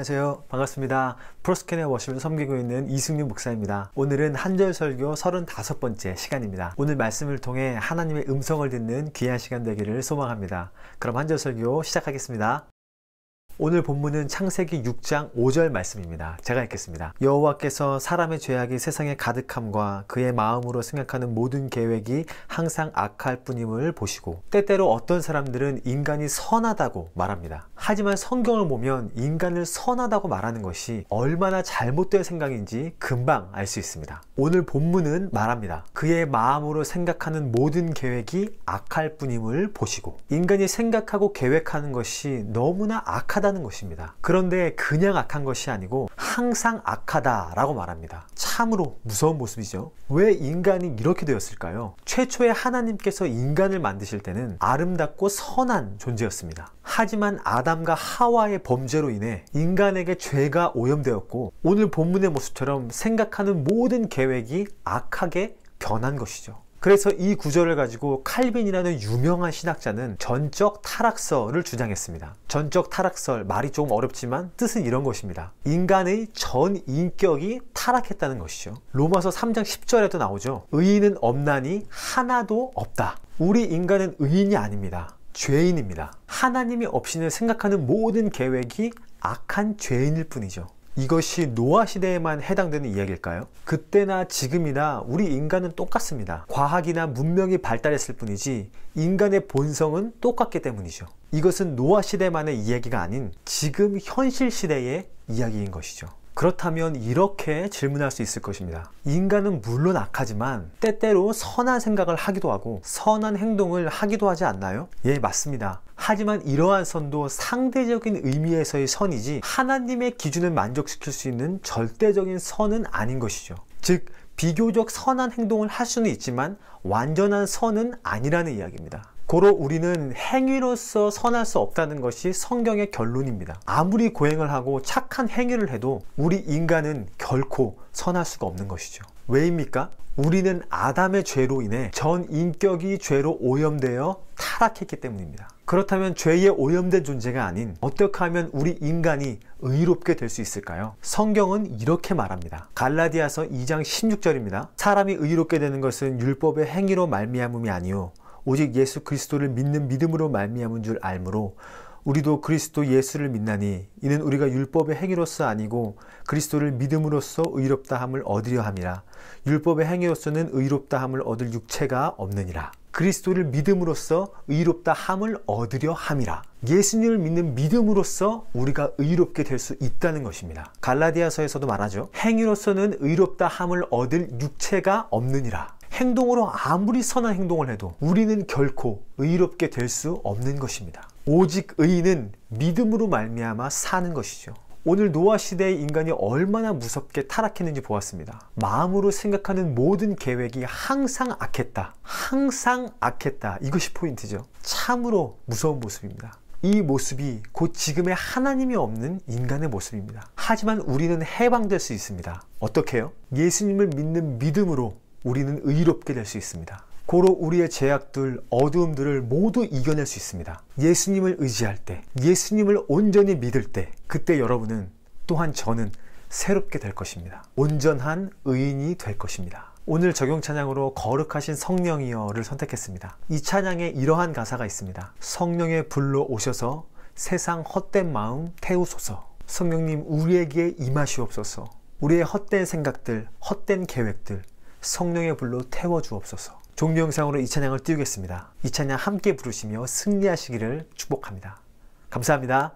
안녕하세요. 반갑습니다. 프로스캔의 워십을 섬기고 있는 이승윤 목사입니다. 오늘은 한절 설교 35번째 시간입니다. 오늘 말씀을 통해 하나님의 음성을 듣는 귀한 시간 되기를 소망합니다. 그럼 한절 설교 시작하겠습니다. 오늘 본문은 창세기 6장 5절 말씀입니다. 제가 읽겠습니다. 여호와께서 사람의 죄악이 세상에 가득함과 그의 마음으로 생각하는 모든 계획이 항상 악할 뿐임을 보시고, 때때로 어떤 사람들은 인간이 선하다고 말합니다. 하지만 성경을 보면 인간을 선하다고 말하는 것이 얼마나 잘못된 생각인지 금방 알 수 있습니다. 오늘 본문은 말합니다. 그의 마음으로 생각하는 모든 계획이 악할 뿐임을 보시고, 인간이 생각하고 계획하는 것이 너무나 악하다는 것입니다. 그런데 그냥 악한 것이 아니고 항상 악하다라고 말합니다. 참으로 무서운 모습이죠. 왜 인간이 이렇게 되었을까요? 최초에 하나님께서 인간을 만드실 때는 아름답고 선한 존재였습니다. 하지만 아담과 하와의 범죄로 인해 인간에게 죄가 오염되었고, 오늘 본문의 모습처럼 생각하는 모든 계획이 악하게 변한 것이죠. 그래서 이 구절을 가지고 칼빈이라는 유명한 신학자는 전적 타락설을 주장했습니다. 전적 타락설, 말이 조금 어렵지만 뜻은 이런 것입니다. 인간의 전 인격이 타락했다는 것이죠. 로마서 3장 10절에도 나오죠. 의인은 없나니 하나도 없다. 우리 인간은 의인이 아닙니다. 죄인입니다. 하나님이 없이는 생각하는 모든 계획이 악한 죄인일 뿐이죠. 이것이 노아 시대에만 해당되는 이야기일까요? 그때나 지금이나 우리 인간은 똑같습니다. 과학이나 문명이 발달했을 뿐이지 인간의 본성은 똑같기 때문이죠. 이것은 노아 시대만의 이야기가 아닌 지금 현실 시대의 이야기인 것이죠. 그렇다면 이렇게 질문할 수 있을 것입니다. 인간은 물론 악하지만 때때로 선한 생각을 하기도 하고 선한 행동을 하기도 하지 않나요? 예, 맞습니다. 하지만 이러한 선도 상대적인 의미에서의 선이지 하나님의 기준을 만족시킬 수 있는 절대적인 선은 아닌 것이죠. 즉, 비교적 선한 행동을 할 수는 있지만 완전한 선은 아니라는 이야기입니다. 고로 우리는 행위로서 선할 수 없다는 것이 성경의 결론입니다. 아무리 고행을 하고 착한 행위를 해도 우리 인간은 결코 선할 수가 없는 것이죠. 왜입니까? 우리는 아담의 죄로 인해 전 인격이 죄로 오염되어 타락했기 때문입니다. 그렇다면 죄에 오염된 존재가 아닌 어떻게 하면 우리 인간이 의롭게 될 수 있을까요? 성경은 이렇게 말합니다. 갈라디아서 2장 16절입니다. 사람이 의롭게 되는 것은 율법의 행위로 말미암음이 아니요 오직 예수 그리스도를 믿는 믿음으로 말미암은 줄 알므로 우리도 그리스도 예수를 믿나니 이는 우리가 율법의 행위로서 아니고 그리스도를 믿음으로써 의롭다 함을 얻으려 함이라. 율법의 행위로서는 의롭다 함을 얻을 육체가 없느니라. 그리스도를 믿음으로써 의롭다 함을 얻으려 함이라. 예수님을 믿는 믿음으로써 우리가 의롭게 될 수 있다는 것입니다. 갈라디아서에서도 말하죠. 행위로서는 의롭다 함을 얻을 육체가 없느니라. 행동으로 아무리 선한 행동을 해도 우리는 결코 의롭게 될 수 없는 것입니다. 오직 의인은 믿음으로 말미암아 사는 것이죠. 오늘 노아 시대의 인간이 얼마나 무섭게 타락했는지 보았습니다. 마음으로 생각하는 모든 계획이 항상 악했다. 항상 악했다. 이것이 포인트죠. 참으로 무서운 모습입니다. 이 모습이 곧 지금의 하나님이 없는 인간의 모습입니다. 하지만 우리는 해방될 수 있습니다. 어떻게요? 예수님을 믿는 믿음으로 우리는 의롭게 될 수 있습니다. 고로 우리의 죄악들, 어두움들을 모두 이겨낼 수 있습니다. 예수님을 의지할 때, 예수님을 온전히 믿을 때, 그때 여러분은 또한 저는 새롭게 될 것입니다. 온전한 의인이 될 것입니다. 오늘 적용 찬양으로 거룩하신 성령이여를 선택했습니다. 이 찬양에 이러한 가사가 있습니다. 성령의 불로 오셔서 세상 헛된 마음 태우소서. 성령님 우리에게 임하시옵소서. 우리의 헛된 생각들, 헛된 계획들 성령의 불로 태워주옵소서. 종료 영상으로 이 찬양을 띄우겠습니다. 이 찬양 함께 부르시며 승리하시기를 축복합니다. 감사합니다.